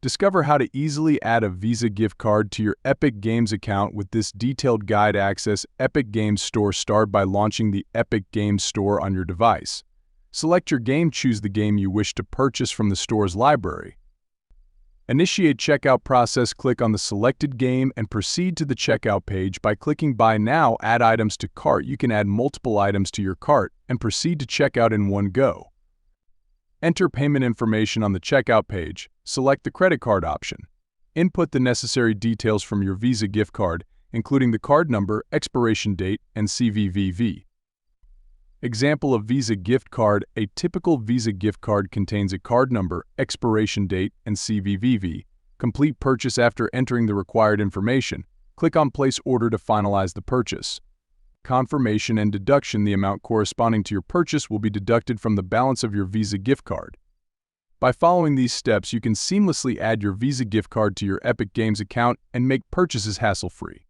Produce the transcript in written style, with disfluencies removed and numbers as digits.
Discover how to easily add a Visa gift card to your Epic Games account with this detailed guide. Access Epic Games Store. Start by launching the Epic Games Store on your device. Select your game. Choose the game you wish to purchase from the store's library. Initiate checkout process. Click on the selected game and proceed to the checkout page. By clicking Buy Now, add items to cart. You can add multiple items to your cart and proceed to checkout in one go. Enter payment information on the checkout page. Select the credit card option. Input the necessary details from your Visa gift card, including the card number, expiration date, and CVV. Example of Visa gift card. A typical Visa gift card contains a card number, expiration date, and CVV. Complete purchase. After entering the required information, click on Place Order to finalize the purchase. Confirmation and deduction. The amount corresponding to your purchase will be deducted from the balance of your Visa gift card. By following these steps, you can seamlessly add your Visa gift card to your Epic Games account and make purchases hassle-free.